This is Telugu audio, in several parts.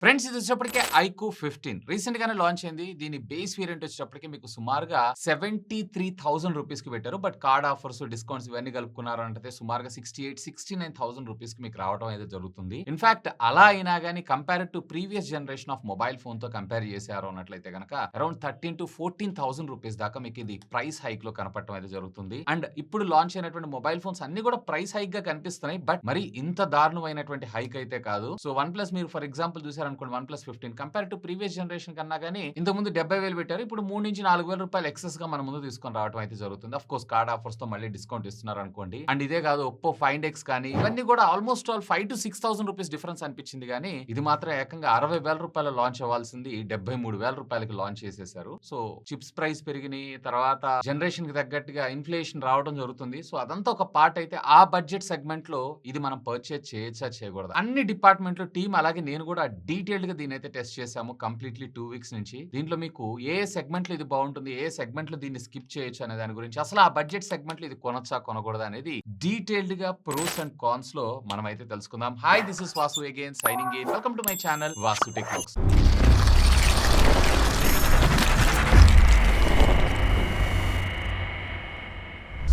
ఫ్రెండ్స్ ఇది వచ్చేటప్పటికే ఐక్యూ 15 రీసెంట్ గానే లాంచ్ అయింది. దీని బేస్ వేరియంట్ వచ్చేటప్పటికి మీకు సుమారుగా 73,000 రూపీస్‌కి పెట్టారు. బట్ కార్డ్ ఆఫర్స్, డిస్కౌంట్స్ ఇవన్నీ కలుపుకున్నారు అంటే సుమారుగా 68,000-69,000 రూపీస్‌కి మీకు రావడం అయితే జరుగుతుంది. ఇన్‌ఫాక్ట్ అలా అయినా గాని compare to previous generation of mobile ఫోన్‌తో కంపేర్ చేశారు అన్నట్లయితే గనక అరౌండ్ 13,000-14,000 రూపీస్ దాకా మీకు ఇది ప్రైస్ హైక్‌లో కనపడటం అయితే జరుగుతుంది. అండ్ ఇప్పుడు లాంచ్ అయినటువంటి మొబైల్ ఫోన్స్ అన్ని కూడా ప్రైస్ హైక్‌గా కనిపిస్తున్నాయి. బట్ మరి ఇంత దారుణమైనటువంటి హైక్ అయితే కాదు. సో వన్ ప్లస్ మీరు ఫర్ ఎగ్జాంపుల్ చూసారనుకోండి OnePlus 15 compare to previous generation కన్నా గాని ఇంతకుముందు 70,000 పెట్టారు. ఇప్పుడు 3,000-4,000 రూపాయలు ఎక్సెస్‌గా మన ముందు తీసుకొని రావడం అయితే జరుగుతుంది. ఆఫ్ కోర్స్ కార్డ్ ఆఫర్స్‌తో మళ్ళీ డిస్కౌంట్ ఇస్తున్నారు అనుకోండి. అండ్ ఇదే కాదు ఒప్పో ఫైండ్ ఎక్స్ కానీ ఇవన్నీ కూడా ఆల్మోస్ట్ ఆల్ 5,000-6,000 రూపీస్ డిఫరెన్స్ అనిపించింది గానీ ఇది మాత్రం ఏకంగా 60,000 రూపాయలు లాంచ్ అవ్వాల్సింది 73,000 రూపాయలకి లాంచ్ చేసేసారు. సో చిప్స్ ప్రైస్ పెరిగినాయి. తర్వాత జనరేషన్ కి తగ్గట్టుగా ఇన్ఫ్లేషన్ రావడం జరుగుతుంది. సో అదంతా ఒక పార్ట్ అయితే ఆ బడ్జెట్ సెగ్మెంట్ లో ఇది మనం పర్చేజ్ చేయొచ్చా చేయకూడదు అన్ని డిపార్ట్మెంట్ లో టీమ్ అలాగే నేను కూడా డీటెయిల్డ్ గా దీని అయితే టెస్ట్ చేసాము కంప్లీట్లీ 2 వీక్స్ నుంచి. దీంట్లో మీకు ఏ సెగ్మెంట్ లో ఇది బాగుంటుంది, ఏ సెగ్మెంట్ లో దీన్ని స్కిప్ చేయొచ్చు అనే దాని గురించి అసలు ఆ బడ్జెట్ సెగ్మెంట్ లో ఇది కొనొచ్చా కొనకూడదా అనేది డీటెయిల్డ్ గా ప్రోస్ అండ్ కాన్స్ లో మనం అయితే తెలుసుకుందాం. Hi this is Vasu again signing in. Welcome to my channel Vasu tech talks.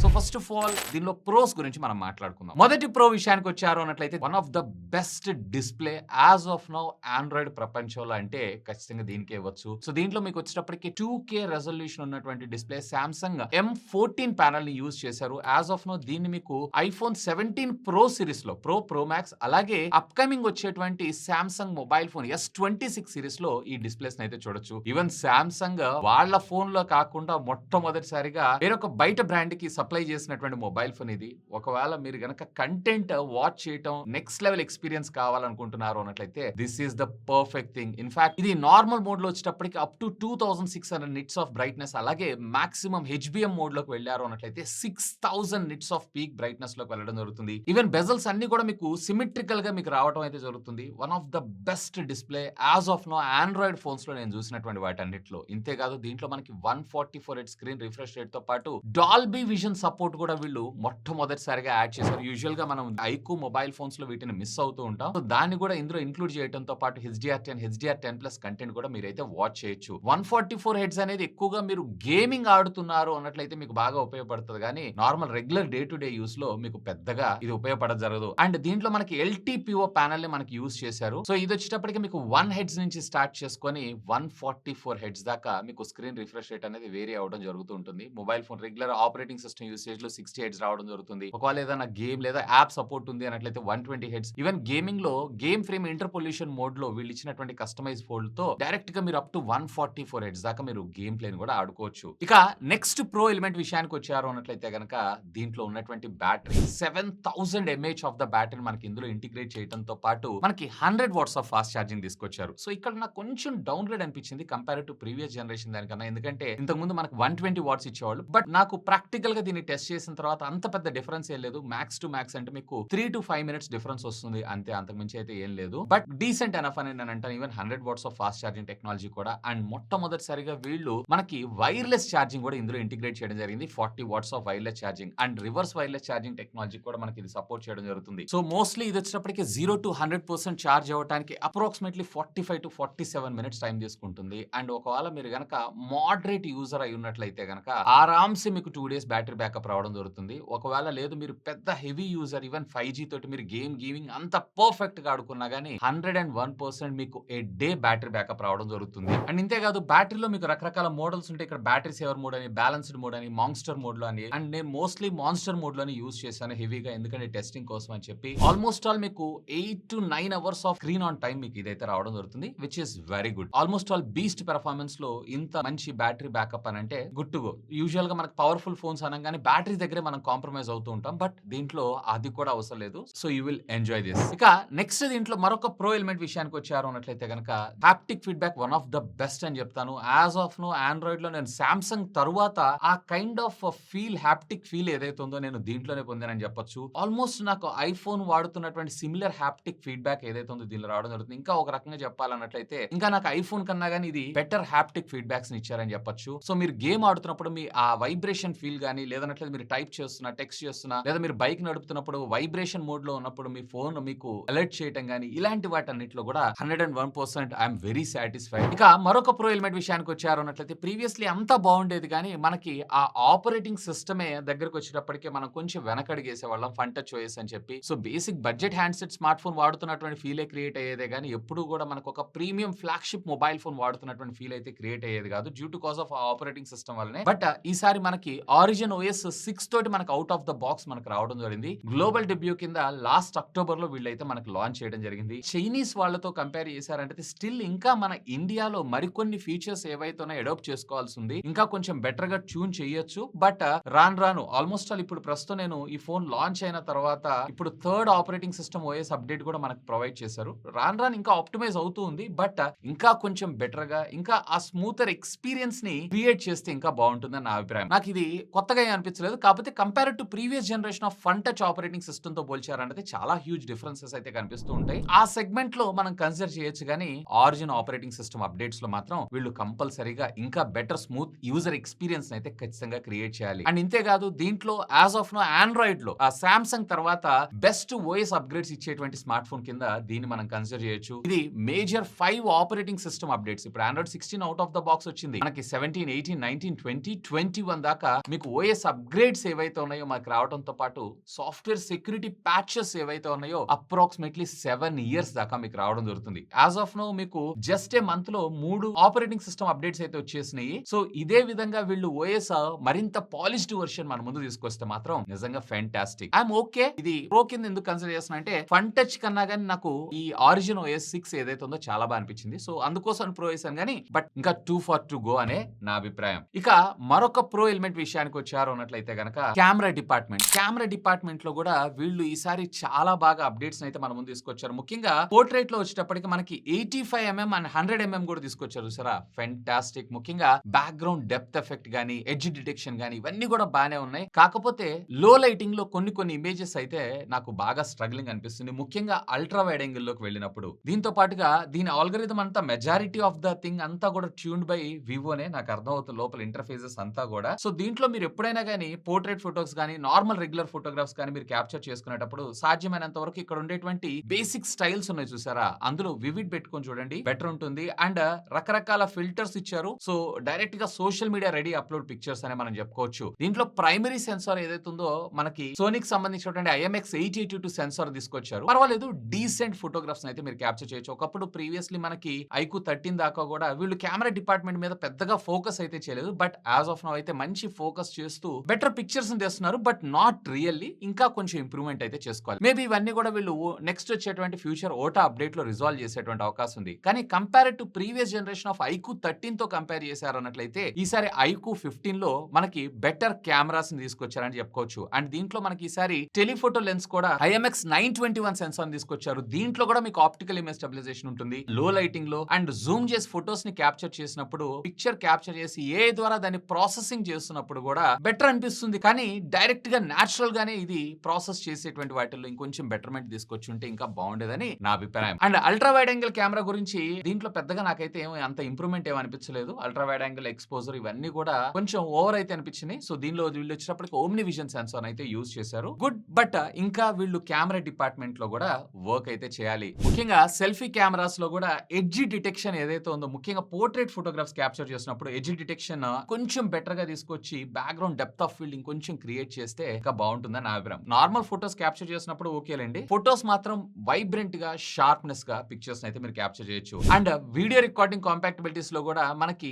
So first of all దీనిలో ప్రోస్ గురించి మనం మాట్లాడుకుందాం. మొదటి ప్రో విషయానికి వచ్చారు అన్నట్లయితే one of the best display as of now Android ప్రపంచంలో అంటే ఖచ్చితంగా దీనికే ఇవ్వచ్చు. సో దీంట్లో మీకు వచ్చేటప్పటికి 2K రెజల్యూషన్ ఉన్నటువంటి డిస్ప్లే సామ్సంగ్ M14 ప్యానల్ ని యూజ్ చేశారు. యాజ్ ఆఫ్ నౌ దీన్ని మీకు ఐఫోన్ 17 ప్రో సిరీస్ లో ప్రో మ్యాక్స్ అలాగే అప్కమింగ్ వచ్చేటువంటి Samsung mobile phone S26 series లో ఈ డిస్ప్లేస్ అయితే చూడొచ్చు. ఈవెన్ సామ్సంగ్ వాళ్ళ ఫోన్ లో కాకుండా మొట్టమొదటిసారిగా వేరొక బయట బ్రాండ్ కి సప్లై చేసినటువంటి మొబైల్ ఫోన్ ఇది. ఒకవేళ మీరు గనక కంటెంట్ వాచ్ చేయటం నెక్స్ట్ లెవెల్ ఎక్స్పీరియన్స్ కావాలనుకుంటున్నారు అన్నట్లయితే this is the perfect thing. In fact ఇది నార్మల్ మోడ్ లో వచ్చేటప్పటికి up to 2600 nits of brightness అలాగే మాక్సిమం HBM మోడ్ లోకి వెళ్ళారు అన్నట్లయితే 6000 నిట్స్ ఆఫ్ పీక్ బ్రైట్నెస్ లోకి వెళ్ళడం జరుగుతుంది. ఈవెన్ బెజల్స్ అన్ని కూడా మీకు సిమెట్రికల్ గా మీకు రావడం అయితే జరుగుతుంది. One of the best display as of now Android phones లో నేను చూసినటువంటి వాటన్నిటిలో. ఇంతేకాదు దీంట్లో మనకి 144Hz స్క్రీన్ రిఫ్రెష్ రేట్ తో పాటు డాల్బీ విజన్ సపోర్ట్ కూడా వీళ్ళు మొట్టమొదటిసారిగా యాడ్ చేశారు. యూజువల్ గా మనం ఐక్యూ మొబైల్ ఫోన్స్ లో వీటిని మిస్ అవుతూ ఉంటాం. సో దాన్ని కూడా ఇందులో ఇంక్లూడ్ చేయడంతో పాటు HDR10 కంటెంట్ కూడా మీరైతే వాచ్ చేయొచ్చు. 144Hz అనేది ఎక్కువగా మీరు గేమింగ్ ఆడుతున్నారు అన్నట్లయితే మీకు బాగా ఉపయోగపడుతుంది కానీ normal regular day to day use లో మీకు పెద్దగా ఇది ఉపయోగపడదు జరగదు. అండ్ దీంట్లో మనకి LTPO ప్యానల్ ని మనకి యూజ్ చేశారు. సో ఇది వచ్చేటప్పటికి మీకు 1 Hz నుంచి స్టార్ట్ చేసుకొని 144 Hz దాకా మీకు స్క్రీన్ రిఫ్రెష్ రేట్ అనేది వేరీ అవడం జరుగుతూ ఉంటుంది. Mobile phone regular operating system usage లో 60 Hz రావడం జరుగుతుంది. ఒకవేళ ఏదైనా గేమ్ లేదా యాప్ సపోర్ట్ ఉంది అన్నట్లయితే 120 Hz. ఈవెన్ గేమింగ్ లో గేమ్ ఫ్రేమ్ ఇంటర్పోల్యూషన్ మోడ్ లో వీళ్ళు ఇచ్చినటువంటి కస్టమైజ్ ఫోల్డ్ తో డైరెక్ట్ గా మీరు అప్ టు 144 Hz దాకా మీరు గేమ్ ప్లేని కూడా ఆడుకోవచ్చు. ఇక నెక్స్ట్ ప్రో ఎలిమెంట్ విషయానికి వచ్చారు అన్నట్లయితే గనక దీంట్లో ఉన్నటువంటి battery 7000 mAh of the battery మనకి ఇందులో ఇంటిగ్రేట్ చేయడంతో పాటు మనకి 100 వాట్స్ ఆఫ్ ఫాస్ట్ ఛార్జింగ్ తీసుకొచ్చారు. సో ఇక్కడ నాకు కొంచెం డౌన్ గ్రేడ్ అనిపించింది కంపేర్ టు ప్రీవియస్ జనరేషన్ దానికన్నా. ఎందుకంటే ఇంతకు ముందు మనకు 120 వాట్స్ ఇచ్చేవాళ్ళు. బట్ నాకు ప్రాక్టికల్ గా దీన్ని టెస్ట్ చేసిన తర్వాత అంత పెద్ద డిఫరెన్స్ ఏం లేదు. మ్యాక్స్ టు మ్యాక్స్ అంటే మీకు 3 to 5 మినిట్స్ డిఫరెన్స్ వస్తుంది అంతే, అంతకు మించి అయితే ఏం లేదు. బట్ డీసెంట్ ఎనఫ్ అని నేను అంటాను. Even 100 watts of fast charging technology కూడా. అండ్ మొట్టమొదటిసారిగా వీళ్ళు మనకి వైర్లెస్ ఛార్జింగ్ కూడా ఇందులో ఇంటిగ్రేట్ చేయడం జరిగింది. 40 watts of wireless charging and reverse wireless charging technology కూడా మనకి ఇది సపోర్ట్ చేయడం జరుగుతుంది. సో మోస్ట్లీ ఇది వచ్చేటప్పటికి 0 to 100% ఛార్జ్ అవ్వడానికి అప్రాక్సిమేట్లీ 45 to 47 మినిట్స్ టైం తీసుకుంటుంది. అండ్ ఒకవేళ మీరు గనక మోడరేట్ యూజర్ అయి ఉన్నట్లయితే గనక ఆరామ్సే మీకు 2 డేస్ బ్యాటరీ బ్యాకప్ రావడం జరుగుతుంది. ఒకవేళ లేదు మీరు పెద్ద హెవీ యూజర్ ఈవెన్ 5G తోటి మీరు గేమింగ్ అంత పర్ఫెక్ట్ గా ఆడుకున్నా గానీ 101% మీకు ఏ డే బ్యాటరీ బ్యాకప్ రావడం జరుగుతుంది. అండ్ ఇంతేకాదు బ్యాటరీలో మీకు రకరకాల మోడల్స్ ఉంటాయి. ఇక్కడ బ్యాటరీ సేవర్ మోడ్ అని, బ్యాలెన్స్డ్ మోడ్ అని, మాన్స్టర్ మోడ్ లో అని. అండ్ నేను మోస్ట్లీ మాన్స్టర్ మోడ్ లోనే యూజ్ చేశాను హెవీగా, ఎందుకంటే టెస్టింగ్ కోసం అని చెప్పి. ఆల్మోస్ట్ ఆల్ మీకు 8 to 9 hours off screen on time మీకు ఇదైతే రావడం జరుగుతుంది, which is very good. Almost all beast performance లో ఇంత మంచి బ్యాటరీ బ్యాకప్ అని అంటే గుడ్ టు గో. యూజువల్ గా మనకు పవర్ఫుల్ ఫోన్స్ అనగానే బ్యాటరీ దగ్గరే మనం కాంప్రమైజ్ అవుతూ ఉంటాం. బట్ దీంట్లో అది కూడా అవసరం లేదు. So you will enjoy this. ఇక నెక్స్ట్ దీంట్లో మరొక ప్రో ఎలిమెంట్ విషయానికి వచ్చారు అన్నట్లయితే కనుక haptic feedback one of the best అని చెప్తాను. యాజ్ ఆఫ్ నో ఆండ్రాయిడ్ లో నేను సామ్సంగ్ తరువాత ఆ kind of feel, haptic feel ఏదైతే ఉందో నేను దీంట్లోనే పొందానని చెప్పొచ్చు. ఆల్మోస్ట్ నాకు ఐఫోన్ వాడుతున్నటువంటి సిమిలర్ హ్యాప్టిక్ ఫీడ్బ్యాక్ ఏదైతే ఉందో దీనిలో రావడం జరుగుతుంది. ఇంకా ఒక రకంగా చెప్పాలన్నట్లయితే ఇంకా నాకు ఐఫోన్ కన్నా గానీ ఇది బెటర్ హ్యాప్టిక్ ఫీడ్బ్యాక్స్ ఇచ్చారని చెప్పొచ్చు. సో మీరు గేమ్ ఆడుతున్నప్పుడు మీ ఆ వైబ్రేషన్ ఫీల్ గానీ లేదంటే అన్నట్లయితే మీరు టైప్ చేస్తున్నా, టెక్స్ట్ చేస్తున్నా, లేదా మీరు బైక్ నడుపుతున్నప్పుడు వైబ్రేషన్ మోడ్‌లో ఉన్నప్పుడు మీ ఫోన్ మీకు అలర్ట్ చేయటం గాని, ఇలాంటి వాటన్నిటిలో కూడా 101% ఐయామ్ వెరీ సాటిస్ఫైడ్. ఇక మరొక ప్రో ఎలిమెంట్ విషయానికొచ్చారు అన్నట్లయితే ప్రీవియస్‌లీ అంతా బాగుండేది గానీ, మనకి ఆ ఆపరేటింగ్ సిస్టమే దగ్గరకొచ్చేటప్పటికి మనం కొంచెం వెనకడుగేసేవాళ్ళం ఫన్ టచ్ ఓఎస్ అని చెప్పి. So, basic budget handset smartphone వాడుతున్నటువంటి ఫీలే క్రియేట్ అయ్యేదే గానీ, ఎప్పుడూ కూడా మనకొక ప్రీమియం ఫ్లాగ్‌షిప్ మొబైల్ ఫోన్ వాడుతున్నటువంటి ఫీల్ అయితే క్రియేట్ అయ్యేది కాదు. డ్యూ టు కాజ్ ఆఫ్ ఆ ఆపరేటింగ్ సిస్టమ్ వల్లనే. బట్ ఈసారి మనకి ఆరిజిన్ ఓఎస్ 6 తోటి మనకు ఔట్ ఆఫ్ ద బాక్స్ మనకు రావడం జరిగింది. గ్లోబల్ డెబ్యూ కింద లాస్ట్ అక్టోబర్‌లో వీళ్ళైతే మనకు లాంచ్ చేయడం జరిగింది. చైనీస్ వాళ్ళతో కంపేర్ చేశారంటే స్టిల్ ఇంకా మన ఇండియాలో మరికొన్ని ఫీచర్స్ ఏవైతే ఉన్నాయో అడాప్ట్ చేసుకోవాల్సి ఉంది. ఇంకా కొంచెం బెటర్‌గా ట్యూన్ చేయొచ్చు. బట్ రాను ఆల్మోస్ట్ ఆల్ ఇప్పుడు ప్రస్తుతం నేను ఈ ఫోన్ లాంచ్ అయిన తర్వాత ఇప్పుడు third operating system OS update కూడా మనకు ప్రొవైడ్ చేశారు. రాను ఇంకా ఆప్టిమైజ్ అవుతూ ఉంది. బట్ ఇంకా కొంచెం బెటర్‌గా ఇంకా ఆ స్మూతర్ ఎక్స్‌పీరియన్స్‌ని క్రియేట్ చేస్తే ఇంకా బాగుంటుందని నా అభిప్రాయం. నాకు ఇది కొత్తగా ఏం అనిపించలేదు. కాకపోతే compared to previous generation of fun touch operating సిస్టమ్‌తో పోల్చారంటే చాలా హ్యూజ్ డిఫరెన్సెస్ అయితే కనిపిస్తూ ఉంటాయి. ఆ సెగ్మెంట్‌లో మనం కన్సిడర్ చేయొచ్చు గానీ ఆరిజిన్ ఆపరేటింగ్ సిస్టమ్ అప్డేట్స్‌లో మాత్రం వీళ్ళు కంపల్సరీగా ఇంకా బెటర్ స్మూత్ యూజర్ ఎక్స్‌పీరియన్స్ అయితే ఖచ్చితంగా క్రియేట్ చేయాలి. అండ్ ఇంతే కాదు దీంట్లో యాస్ ఆఫ్ నౌ ఆండ్రాయిడ్‌లో ఆ సామ్సంగ్ తర్వాత బెస్ట్ ఓఎస్ అప్గ్రేడ్స్ ఇచ్చేటువంటి స్మార్ట్ ఫోన్ కింద దీన్ని మనం కన్సిడర్ చేయొచ్చు. ఇది మేజర్ 5 ఆపరేటింగ్ సిస్టమ్ అప్డేట్స్. ఇప్పుడు Android 16 out of the box వచ్చింది. మనకి 17, 18, 19, 20, 21 దాకా మీకు ఓఎస్ అప్గ్రేడ్స్ ఏవైతే ఉన్నాయో మనకు రావడంతో పాటు సాఫ్ట్‌వేర్ సెక్యూరిటీ ప్యాచెస్ ఏవైతే ఉన్నాయో అప్రాక్సిమేట్లీ 7 ఇయర్స్ దాకా మీకు రావడం జరుగుతుంది. యాస్ ఆఫ్ నౌ మీకు జస్ట్ ఏ మంత్ లో 3 ఆపరేటింగ్ సిస్టమ్ అప్డేట్స్ అయితే వచ్చేసినాయి. సో ఇదే విధంగా వీళ్ళు ఓఎస్ మరింత పాలిష్డ్ వర్షన్ మన ముందు తీసుకొస్తే మాత్రం నిజంగా ఫెంటాస్టిక్. I'm okay. ఇది ప్రో కింద ఎందుకు కన్సిడర్ చేస్తున్నా అంటే ఫన్ టచ్ కన్నా గానీ నాకు ఈ ఆరిజిన్ ఓఎస్ 6 ఏదైతే ఉందో చాలా బాగా అనిపించింది. సో అందుకోసం ప్రో వేసాను గానీ బట్ ఇంకా టూ ఫార్ టు గో అనే నా అభిప్రాయం. ఇక మరొక ప్రో ఎలిమెంట్ విషయానికి వచ్చారు అన్నట్లయితే గనక కెమెరా డిపార్ట్మెంట్. కెమెరా డిపార్ట్మెంట్ లో కూడా వీళ్ళు ఈసారి చాలా బాగా అప్డేట్స్ అయితే మన ముందు తీసుకొచ్చారు. ముఖ్యంగా పోర్ట్రేట్ లో వచ్చేటప్పటికి మనకి 85mm అండ్ 100mm కూడా తీసుకొచ్చారు చూసారా, ఫెంటాస్టిక్. ముఖ్యంగా బ్యాక్గ్రౌండ్ డెప్త్ ఎఫెక్ట్ గానీ ఎడ్జ్ డిటెక్షన్ గానీ ఇవన్నీ కూడా బానే ఉన్నాయి. కాకపోతే లో లైటింగ్ లో కొన్ని ఇమేజెస్ అయితే నాకు బాగా స్ట్రగ్లింగ్ అనిపిస్తుంది. ముఖ్యంగా అల్ట్రా వైడ్ యాంగిల్ లోకి వెళ్ళినప్పుడు. దీంతో పాటుగా దీని ఆల్గరిథం అంతా మెజారిటీ ఆఫ్ ద థింగ్ అంతా కూడా ట్యూన్డ్ బై వివోనే నాకు అర్థమవుతుంది లోపల ఇంటర్ఫేసెస్ అంతా కూడా. సో దీంట్లో మీరు ఎప్పుడైనా గానీ పోర్ట్రేట్ ఫోటోస్ గానీ నార్మల్ రెగ్యులర్ ఫోటోగ్రాఫ్స్ కానీ మీరు క్యాప్చర్ చేసుకునేటప్పుడు సాధ్యమైనంత వరకు ఇక్కడ ఉండేటువంటి బేసిక్ స్టైల్స్ ఉన్నాయి చూసారా, అందులో వివిడ్ పెట్టుకొని చూడండి బెటర్ ఉంటుంది. అండ్ రకరకాల ఫిల్టర్స్ ఇచ్చారు. సో డైరెక్ట్ గా social media ready upload pictures అనే మనం చెప్పుకోవచ్చు. దీంట్లో ప్రైమరీ సెన్సార్ ఏదైతే ఉందో మనకి సోనీకి సంబంధించినటువంటి IMX 882 సెన్సార్ తీసుకొచ్చారు. పర్వాలేదు డీసెంట్ ఫోటోగ్రాఫ్స్ అయితే మీరు క్యాప్చర్ చేయొచ్చు. ఒకప్పుడు ప్రీవియస్లీ మనకి ఐక్యూ 13 దాకా కూడా వీళ్ళు కెమెరా డిపార్ట్మెంట్ మీద పెద్దగా ఫోకస్ అయితే చేయలేదు. బట్ యాజ్ ఆఫ్ నౌ అయితే మంచి ఫోకస్ చేస్తూ బెటర్ పిక్చర్స్ తెస్తున్నారు. బట్ నాట్ రియల్లీ ఇంకా కొంచెం ఇంప్రూవ్మెంట్ అయితే చేసుకోవాలి. మేబీ ఇవన్నీ కూడా వీళ్ళు నెక్స్ట్ వచ్చేటువంటి ఫ్యూచర్ ఓటా అప్డేట్ లో రిజాల్వ్ చేసేటువంటి అవకాశం ఉంది. కానీ compare to previous generation of iQOO 13 తో కంపేర్ చేశారు అన్నట్లయితే ఈసారి ఐక్యూ 15 లో మనకి బెటర్ కెమెరాస్ ని తీసుకొచ్చారని చెప్పుకోవచ్చు. అండ్ దీంట్లో మనకి ఈసారి టెలిఫోటో లెన్స్ కూడా IMX 921 సెన్సార్ తీసుకొచ్చారు. దీంట్లో కూడా మీకు ఆప్టికల్ ఇమేజ్ స్టెబిలైజేషన్ ఉంటుంది లో లైటింగ్ లో. అండ్ జూమ్ చేసి ఫోటోస్ ని క్యాప్చర్ చేసినప్పుడు పిక్చర్ క్యాప్చర్ చేసి ఏ ద్వారా దాన్ని ప్రాసెసింగ్ చేస్తున్నప్పుడు కూడా బెటర్ అనిపిస్తుంది. కానీ డైరెక్ట్ గా నేచురల్ గానే ఇది ప్రాసెస్ చేసేటువంటి వాటిల్లో ఇంకొంచెం బెటర్మెంట్ తీసుకొచ్చి ఉంటే ఇంకా బాగుండేదని నా అభిప్రాయం. And ultra wide angle camera గురించి దీంట్లో పెద్దగా నాకైతే అంత ఇంప్రూవ్మెంట్ ఏమి అనిపించలేదు. అల్ట్రా వైడ్ యాంగిల్ ఎక్స్పోజర్ ఇవన్నీ కూడా కొంచెం ఓవర్ అయితే అనిపించినాయి. సో దీనిలో వీళ్ళు వచ్చినప్పటికి ఓమ్ని విజన్ సెన్సార్ అయితే యూజ్ చేశారు. గుడ్. బట్ ఇంకా వీళ్ళు కెమెరా డిపార్ట్మెంట్ లో కూడా వర్క్ అయితే చేయాలి. ముఖ్యంగా సెల్ఫీ కెమెరాస్ లో కూడా ఎడ్జ్ డిటెక్షన్ ఏదైతే ఉందో ముఖ్యంగా పోర్ట్రేట్ ఫోటోగ్రాఫ్స్ క్యాప్చర్ చేసినప్పుడు ఎడ్జ్ డిటెక్షన్ కొంచెం బెటర్ గా తీసుకొచ్చి బ్యాక్గ్రౌండ్ డెప్త్ ఆఫ్ ఫీల్డ్ ఇంకొంచెం క్రియేట్ చేస్తే ఇంకా బాగుంటుందని నా అభిప్రాయం. నార్మల్ ఫోటోస్ క్యాప్చర్ చేసినప్పుడు ఓకేలేండి. ఫోటోస్ మాత్రం వైబ్రెంట్ గా షార్ప్నెస్ గా పిక్చర్స్ అయితే మీరు క్యాప్చర్ చేయొచ్చు. అండ్ వీడియో రికార్డింగ్ కాంపాక్టబిలిటీస్ లో కూడా మనకి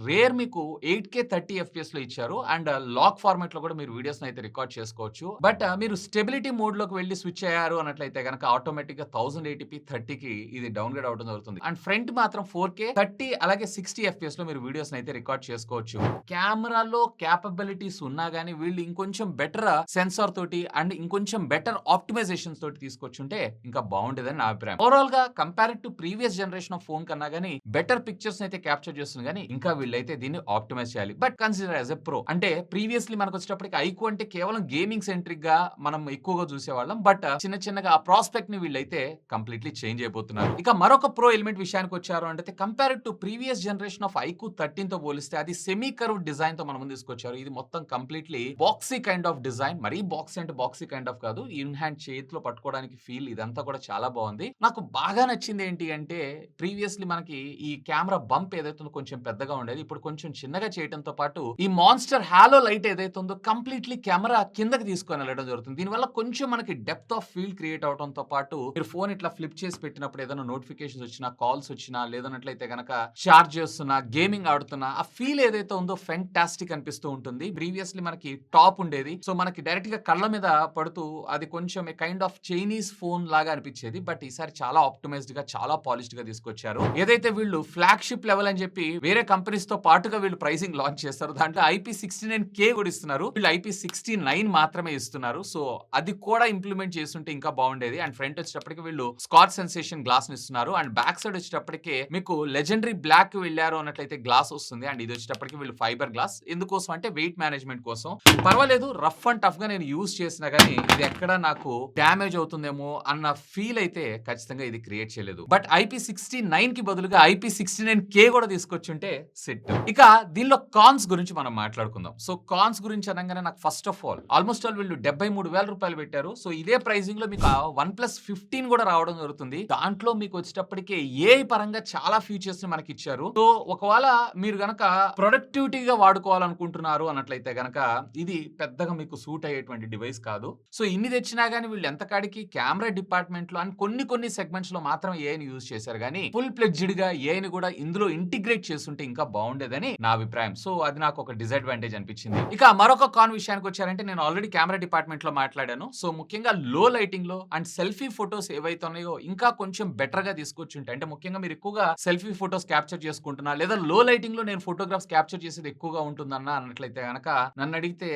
రేర్ మీకు 8K 30 FPS లో ఇచ్చారు. అండ్ లాక్ ఫార్మాట్ లో కూడా మీరు వీడియోస్ అయితే రికార్డ్ చేసుకోవచ్చు. బట్ మీరు స్టెబిలిటీ మోడ్ లోకి వెళ్ళి స్విచ్ అయ్యారు అన్నట్లయితే కనుక ఆటోమేటిక్ గా 1080p 30కి ఇది డౌన్గ్రేడ్ అవడం జరుగుతుంది. అండ్ ఫ్రంట్ మాత్రం 4K 30 అలాగే 60 FPS లో మీరు వీడియోస్ అయితే రికార్డ్ చేసుకోవచ్చు. కెమెరాలో క్యాపబిలిటీస్ ఉన్నా గానీ వీళ్ళు ఇంకొంచెం బెటర్ సెన్సార్ తోటి అండ్ ఇంకొంచెం బెటర్ ఆప్టిమైజేషన్స్ తోటి తీసుకొచ్చుంటే ఇంకా బాగుండేదని నా అభిప్రాయం. ఓవరాల్ గా compare to previous generation of phone కన్నా గానీ బెటర్ పిక్చర్స్ అయితే క్యాప్చర్ చేస్తుంది. కానీ ఇంకా వీళ్ళైతే దీన్ని ఆప్టిమైజ్ చేయాలి. But consider as a pro. అంటే ప్రీవియస్లీ మనకు వచ్చేటప్పటికి ఐక్యూ అంటే కేవలం గేమింగ్ సెంట్రిక్ గా మనం ఎక్కువగా చూసేవాళ్ళం. బట్ చిన్నగా ఆ ప్రాస్పెక్ట్ ని వీళ్ళైతే కంప్లీట్లీ చేంజ్ అయిపోతున్నారు. ఇక మరొక ప్రో ఎలిమెంట్ విషయానికి వచ్చారు అంటే compare to previous generation of iQOO 13 తో పోలిస్తే అది సెమీ కర్వ్ డిజైన్ తో మనం ముందు తీసుకొచ్చారు. ఇది మొత్తం completely boxy kind of design. మరీ బాక్సీ అంటే బాక్సీ కైండ్ ఆఫ్ కాదు. ఇన్ హ్యాండ్ చేతిలో పట్టుకోవడానికి ఫీల్ ఇదంతా కూడా చాలా బాగుంది. నాకు బాగా నచ్చింది ఏంటి అంటే ప్రీవియస్లీ మనకి ఈ కెమెరా బంప్ ఏదైతే ఉందో కొంచెం పెద్దగా ఉండేది. ఇప్పుడు కొంచెం చిన్నగా చేయడంతో పాటు ఈ మాన్స్టర్ హాలో లైట్ ఏదైతే ఉందో కంప్లీట్లీ కెమెరా కిందకి తీసుకొని వెళ్ళడం జరుగుతుంది. దీనివల్ల కొంచెం మనకి డెప్త్ ఆఫ్ ఫీల్ క్రియేట్ అవడంతో పాటు మీరు ఫోన్ ఇట్లా ఫ్లిప్ చేసి పెట్టినప్పుడు ఏదైనా నోటిఫికేషన్స్ వచ్చినా, కాల్స్ వచ్చినా, లేదన్నట్లయితే గనక చార్జ్ చేస్తున్నా, గేమింగ్ ఆడుతున్నా ఆ ఫీల్ ఏదైతే ఉందో ఫెంటాస్టిక్ అనిపిస్తూ ఉంటుంది. ప్రీవియస్లీ మనకి టాప్ ఉండేది. సో మనకి డైరెక్ట్ గా కళ్ళ మీద పడుతూ అది కొంచెం కైండ్ ఆఫ్ చైనీస్ ఫోన్ లాగా అనిపించేది. బట్ ఈసారి చాలా ఆప్టిమైజ్డ్ గా, చాలా పాలిష్డ్ గా తీసుకొచ్చారు. ఏదైతే వీళ్ళు ఫ్లాగ్షిప్ లెవెల్ అని చెప్పి వేరే కంపెనీస్ తో పాటుగా వీళ్ళు ప్రైసింగ్ లాంచ్ చేస్తారు. దాంట్లో IP69K కూడా ఇస్తున్నారు. వీళ్ళు IP69 మాత్రమే ఇస్తున్నారు. సో అది కూడా ఇంప్లిమెంట్ చేస్తుంటే ఇంకా బాగుండేది. అండ్ ఫ్రంట్ వచ్చేటప్పటికి వీళ్ళు స్కాచ్ సెన్సేషన్ గ్లాస్ ని ఇస్తున్నారు. అండ్ బ్యాక్ సైడ్ వచ్చేటప్పటికి మీకు లెజెండరీ బ్లాక్ వెళ్ళారు అన్నట్లయితే గ్లాస్ వస్తుంది. అండ్ ఇది వచ్చేటప్పటికి వీళ్ళు ఫైబర్ గ్లాస్. ఎందుకోసం అంటే వెయిట్ మేనేజ్మెంట్ కోసం. పర్వాలేదు, రఫ్ అండ్ టఫ్ గా నేను యూజ్ చేసినా గానీ ఇది ఎక్కడ నాకు డ్యామేజ్ అవుతుందేమో అన్న ఫీల్ అయితే ఖచ్చితంగా ఇది క్రియేట్ చేయలేదు. బట్ IP69 కి బదులుగా IP69K కూడా తీసుకొచ్చుంటే సెట్. ఇక దీనిలో కాన్స్ గురించి మనం మాట్లాడుకుందాం. సో కాన్స్ గురించి అనగానే నాకు ఫస్ట్ ఆఫ్ ఆల్మోస్ట్ వీళ్ళు 73,000 రూపాయలు పెట్టారు. సో ఇదే ప్రైసింగ్ లో మీకు OnePlus 15 కూడా రావడం జరుగుతుంది. దాంట్లో మీకు వచ్చేటప్పటికే AI పరంగా చాలా ఫీచర్స్ ని మనకి ఇచ్చారు. సో ఒకవేళ మీరు గనక ప్రొడక్టివిటీగా వాడుకోవాలనుకుంటున్నారు అన్నట్లయితే గనక ఇది పెద్దగా మీకు సూట్ అయ్యేటువంటి డివైస్ కాదు. సో ఇన్ని తెచ్చినా గానీ వీళ్ళు ఎంత కాడికి కెమెరా డిపార్ట్మెంట్ లో అండ్ కొన్ని సెగ్మెంట్స్ లో మాత్రం ఏఐని యూజ్ చేశారు కానీ ఫుల్ ప్లెడ్జ్డ్ గా ఏఐని కూడా ఇందులో ఇంటిగ్రేట్ చేస్తుంటే ఇంకా బాగుండేదని నా అభిప్రాయం. సో అది నాకు ఒక డిసడ్వాంటేజ్ అనిపించింది. ఇక మరొక కాన్ విషయానికి వచ్చారంటే నేను ఆల్రెడీ కెమెరా డిపార్ట్మెంట్ లో మాట్లాడాను. సో ముఖ్యంగా లో లైటింగ్ లో అండ్ సెల్ఫీ ఫోటోస్ ఏవైతే ఉన్నాయో ఇంకా కొంచెం బెటర్ గా తీసుకొచ్చుంటాయి. అంటే ముఖ్యంగా మీరు ఎక్కువగా సెల్ఫీ ఫోటోస్ క్యాప్చర్ చేసుకుంటున్నా లేదా లో లైటింగ్ లో నేను ఫోటోగ్రాఫ్స్ క్యాప్చర్ చేసేది ఎక్కువగా ఉంటుందన్న అన్నట్లయితే గనక నన్ను అడిగితే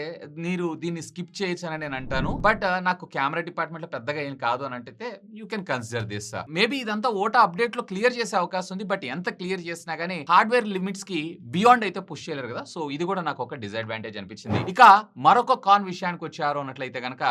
మీరు దీన్ని స్కిప్ చేయొచ్చు అని నేను అంటాను. బట్ నాకు కెమెరా డిపార్ట్మెంట్ లో పెద్దగా ఏం కాదు అని అంటే you can consider this. Maybe ఇదంతా ఓటా అప్డేట్ లో క్లియర్ చేసే అవకాశం ఉంది. బట్ ఎంత క్లియర్ చేసినా గానీ హార్డ్వేర్ లిమిట్స్ కి బియాండ్ అయితే పుష్ చేయలేరు కదా. సో ఇది కూడా నాకు ఒక డిసడ్వాంటేజ్ అనిపించింది. ఇక మరొక కాన్ విషయానికి వచ్చారు అన్నట్లయితే గనక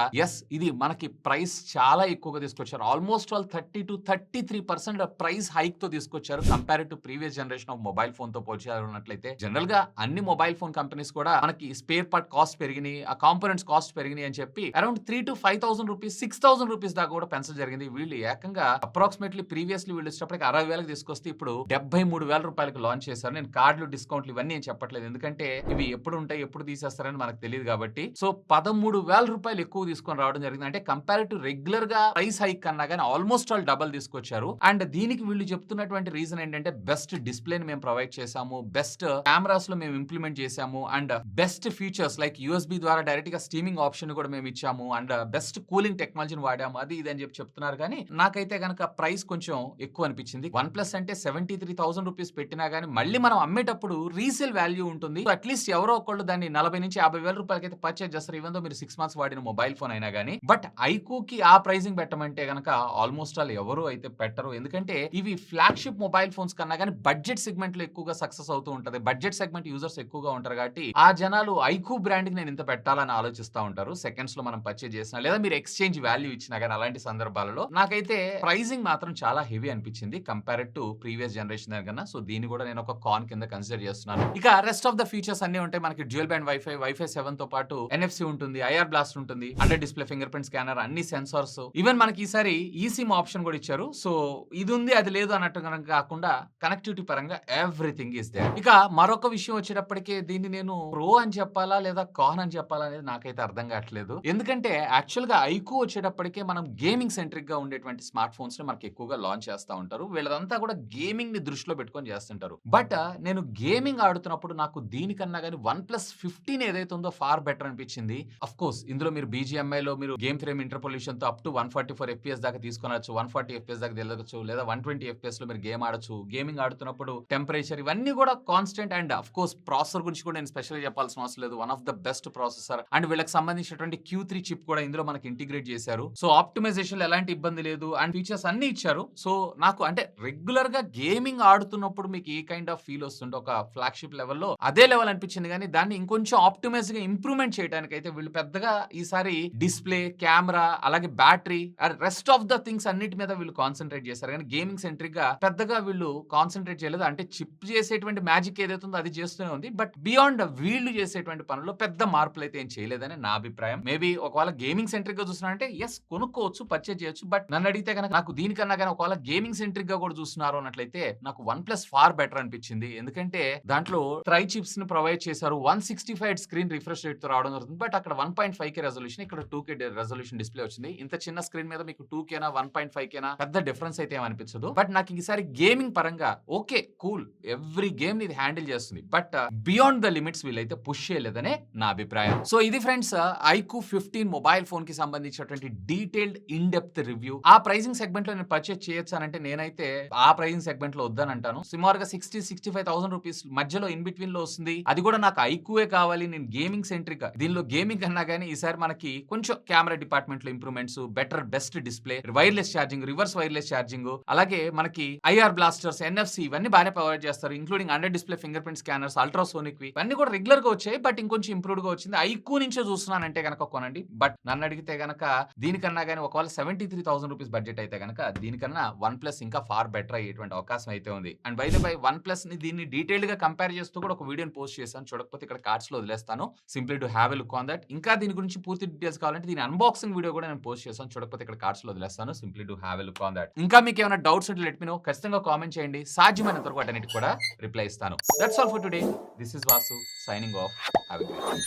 ఇది మనకి ప్రైస్ చాలా ఎక్కువగా తీసుకొచ్చారు. ఆల్మోస్ట్ 30 to 33% ప్రైస్ హైక్ తో తీసుకొచ్చారు compare to previous generation of mobile phone తో పోల్చారు అన్నట్లయితే. జనరల్ గా అన్ని మొబైల్ ఫోన్ కంపెనీస్ కూడా మనకి స్పేర్ పార్ట్ కాస్ట్ పెరిగినాయి, ఆ కాంపోనెంట్స్ కాస్ట్ పెరిగినాయి అని చెప్పి అరౌండ్ 3,000 to 5,000 రూపీస్, 6,000 రూపీస్ దాకా కూడా పెంచడం జరిగింది. వీళ్ళు ఏకంగా అప్రాక్సిమేట్లీ ప్రీవియస్లీ వీళ్ళు వచ్చేటప్పటికి 60,000కి తీసుకొస్తే ఇప్పుడు 73,000 రూపాయలకు లాంచ్ చేశారు. నేను కార్డులు, డిస్కౌంట్లు ఇవన్నీ ఏం చెప్పట్లేదు. ఎందుకంటే ఇవి ఎప్పుడు ఉంటాయి, ఎప్పుడు తీసేస్తారని మనకు తెలియదు కాబట్టి. సో 13,000 రూపాయలు ఎక్కువ తీసుకొని రావడం జరిగింది. అంటే కంపేర్ టు రెగ్యులర్ గా ప్రైస్ హైక్ కన్నా కానీ ఆల్మోస్ట్ డబల్ తీసుకొచ్చారు. అండ్ దీనికి వీళ్ళు చెప్తున్నటువంటి రీజన్ ఏంటంటే బెస్ట్ డిస్ప్లేని మేము ప్రొవైడ్ చేసాము, బెస్ట్ కెమెరాస్ లో మేము ఇంప్లిమెంట్ చేసాము, and best features like USB ద్వారా డైరెక్ట్ గా స్ట్రీమింగ్ ఆప్షన్ కూడా మేము ఇచ్చాము, అండ్ బెస్ట్ కూలింగ్ టెక్నాలజీని వాడాము, అది ఇది అని చెప్తున్నారు. కానీ నాకైతే గనక ప్రైస్ కొంచెం ఎక్కువ అనిపించింది. OnePlus అంటే 73,000 రూపీస్ పెట్టినా గానీ మళ్ళీ మనం అమ్మేటప్పుడు రీసేల్ వాల్యూ ఉంటుంది. అట్లీస్ట్ ఎవరో ఒకళ్ళు దాన్ని 40,000 నుంచి 50,000 రూపాయలకైతే పర్చేజ్ చేస్తారు. ఈవెన్ దో మీరు 6 months వాడిన మొబైల్ ఫోన్ అయినా గానీ. బట్ ఐక్యూకి ఆ ప్రైసింగ్ పెట్టమంటే గనక ఆల్మోస్ట్ ఎవరు అయితే పెట్టరు. ఎందుకంటే ఇవి ఫ్లాగ్షిప్ మొబైల్ ఫోన్స్ కన్నా కానీ బడ్జెట్ సెగ్మెంట్ లో ఎక్కువగా సక్సెస్ అవుతూ ఉంటది. బడ్జెట్ సెగ్మెంట్ యూజర్స్ ఎక్కువగా ఉంటారు కాబట్టి ఆ జనాలు ఐక్యూ బ్రాండ్ కి నేను ఇంత పెట్టాలని ఆలోచిస్తూ ఉంటారు. సెకండ్స్ లో మనం పర్చేజ్ చేసినా లేదా మీరు ఎక్స్చేంజ్ వాల్యూ ఇచ్చినా కానీ అలాంటి సందర్భాలలో నాకైతే ప్రైసింగ్ మాత్రం చాలా హెవీ అనిపించింది కంపేర్ టు ప్రీవియస్ జనరేషన్ దానికన్నా. సో దీన్ని కూడా నేను ఒక కాన్ కింద కన్సిడర్ చేస్తున్నాను. ఇక రెస్ట్ ఆఫ్ ద ఫీచర్స్ అన్ని ఉంటాయి. మనకి డ్యూయల్ బ్యాండ్ వైఫై 7 తో పాటు NFC ఉంటుంది, IR బ్లాస్ట్ ఉంటుంది, under display finger print scanner, అన్ని సెన్సార్స్, ఈవెన్ మనకి ఈసారి eSIM ఆప్షన్ కూడా ఇచ్చారు. సో ఇది ఉంది అది లేదు అన్నట్టు కాకుండా కనెక్టివిటీ పరంగా ఎవ్రీథింగ్ ఈస్ దేర్. ఇక మరొక విషయం వచ్చేటప్పటికే దీన్ని నేను ప్రో అని చెప్పాలా లేదా కాన్ అని చెప్పాలా అనేది నాకైతే అర్థం కావట్లేదు. ఎందుకంటే యాక్చువల్ గా ఐక్యూ వచ్చేటప్పటికే మనం గేమింగ్ సెంట్రిక్ గా ఉండేటువంటి స్మార్ట్ ఫోన్స్ ని మనకి ఎక్కువగా లాంచ్ చేస్తూ ఉంటారు. వీళ్ళదంతా కూడా గేమింగ్ ని దృష్టిలో పెట్టుకొని చేస్తుంటారు. బట్ నేను గేమింగ్ ఆడుతున్నప్పుడు నాకు దీనికన్నా కానీ OnePlus 15 ఏదైతే ఉందో ఫార్ బెటర్ అనిపించింది. అఫ్ కోర్స్ ఇందులో మీరు BGMI లో మీరు గేమ్ ఫ్రేమ్ ఇంటర్పోలేషన్ తో అప్ టు 144 FPS దాకా తీసుకొనొచ్చు, 140 FPS దాకా వెళ్ళొచ్చు, లేదా 120 FPS లో మీరు గేమ్ ఆడొచ్చు. గేమింగ్ ఆడుతున్నప్పుడు టెంపరేచర్ ఇవన్నీ కూడా constant. And of course processor గురించి కూడా నేను స్పెషల్ చెప్పాల్సిన అవసరం లేదు. One of the best processor. And వీళ్ళకి సంబంధించినటువంటి Q3 చిప్ కూడా ఇందులో మనకి ఇంటిగ్రేట్ చేశారు. సో ఆప్టిమైజేషన్ ఎలాంటి ఇబ్బంది లేదు అండ్ ఫీచర్స్ అన్ని ఇచ్చారు. సో నాకు అంటే రెగ్యులర్ గా గేమింగ్ ఆడుతున్నప్పుడు మీకు ఏ కైండ్ ఆఫ్ ఫీల్ వస్తుంటే ఒక ఫ్లాగ్షిప్ లెవెల్లో అదే లెవెల్ అనిపించింది. కానీ దాన్ని ఇంకొంచెం ఆప్టిమైజ్ గా ఇంప్రూవ్మెంట్ చేయడానికి అయితే వీళ్ళు పెద్దగా ఈసారి డిస్ప్లే, కెమెరా, అలాగే battery, rest of the things అన్నిటి మీద వీళ్ళు కాన్సన్ట్రేట్ చేశారు. కానీ గేమింగ్ సెంట్రిక్ గా పెద్దగా వీళ్ళు కాన్సన్ట్రేట్ చేయలేదు. అంటే చిప్ చేసేటువంటి మ్యాజిక్ ఏదైతే ఉందో అది చేస్తూనే ఉంది. బట్ బియాండ్ వీళ్ళు చేసేటువంటి ఇలాంటి పనుల్లో పెద్ద మార్పులైతే ఏం చేయలేదని నా అభిప్రాయం. మేబీ ఒకవేళ గేమింగ్ సెంట్రిక్‌గా చూస్తున్నారంటే యెస్ కొనుక్కోవచ్చు, పర్చేజ్ చేయొచ్చు. బట్ నన్నడిగితే గనక నాకు దీనికన్నా గాని ఒకవేళ గేమింగ్ సెంట్రిక్‌గా కూడా చూస్తున్నారు అన్నట్లయితే నాకు వన్ ప్లస్ ఫార్ బెటర్ అనిపించింది. ఎందుకంటే దాంట్లో ట్రై చిప్స్‌ని ప్రొవైడ్ చేశారు. 165 స్క్రీన్ రిఫ్రెష్ రేట్‌తో రావడం జరుగుతుంది. బట్ అక్కడ 1.5K రెజల్యూషన్, ఇక్కడ 2K రెజల్యూషన్ డిస్‌ప్లే వచ్చింది. ఇంత చిన్న స్క్రీన్ మీద మీకు 2Kనా 1.5Kనా పెద్ద డిఫరెన్స్ అయితే ఏమి అనిపించదు. బట్ నాకు ఈసారి గేమింగ్ పరంగా ఓకే కూల్, ఎవ్రీ గేమ్ ని ఇది హ్యాండిల్ చేస్తుంది. బట్ బియాండ్ ద లిమిట్స్ వీళ్ళైతే పుష్ చేయలేదనే నా అభిప్రాయం. సో ఇది ఫ్రెండ్స్ ఐక్యూ 15 మొబైల్ ఫోన్ కి సంబంధించినటువంటి డీటెయిల్డ్ ఇన్ డెప్త్ రివ్యూ. ఆ ప్రైసింగ్ సెగ్మెంట్ లో నేను పర్చేజ్ చేయొచ్చానంటే నేనైతే ఆ ప్రైసింగ్ సెగ్మెంట్ లో వద్దని అంటాను. సుమారుగా 60-65,000 రూపీస్ మధ్యలో ఇన్ బిట్వీన్ లో వస్తుంది. అది కూడా నాకు ఐక్యూఏ కావాలి, నేను గేమింగ్ సెంట్రిక్. దీనిలో గేమింగ్ అన్నా గానీ ఈసారి మనకి కొంచెం కెమెరా డిపార్ట్మెంట్ లో improvements, better best display, wireless charging, reverse wireless charging, అలాగే మనకి ఐఆర్ బ్లాస్టర్స్, ఎన్ఎఫ్సి ఇవన్నీ బాగానే ప్రొవైడ్ చేస్తారు. Including under display finger print scanners, ultrasonic ఇవన్నీ కూడా రెగ్యులర్ గా వచ్చాయి. బట్ ఇంకొంచెం ఇంప్రూవ్డ్ గా వచ్చింది. ఐక్యూ నుంచే చూస్తున్నానంటే గనక కొనండి. బట్ నన్ను అడిగితే గనక దీనికన్నా గానీ ఒకవేళ 73,000 రూపీస్ బడ్జెట్ అయితే గనక దీనికన్నా వన్ ప్లస్ ఇంకా ఫార్ బెటర్ అయ్యేటువంటి అవకాశం అయితే ఉంది. And by the by one plus ని దీన్ని డీటెయిల్డ్ గా కంపేర్ చేస్తూ కూడా ఒక వీడియోని పోస్ట్ చేశాను. చూడకపోతే ఇక్కడ కార్డ్స్ లో వదిలేస్తాను. Simply to have a look on that. ఇంకా దీని గురించి పూర్తి డీటెయిల్స్ కావాలంటే దీని అన్బాక్సింగ్ వీడియో కూడా నేను పోస్ట్ చేశాను. చూడకపోతే ఇక్కడ కార్డ్స్ లో వదిలేస్తాను. Simply to have a look on that. ఇంకా మీకు ఏమైనా డౌట్స్ ఉంటే లెట్ మీ నో. ఖచ్చితంగా కామెంట్ చేయండి. సాధ్యమైనంత వరకు వాటన్నిటికి కూడా రిప్లై ఇస్తాను. That's all for today. This is Vasu signing off. Have a great day.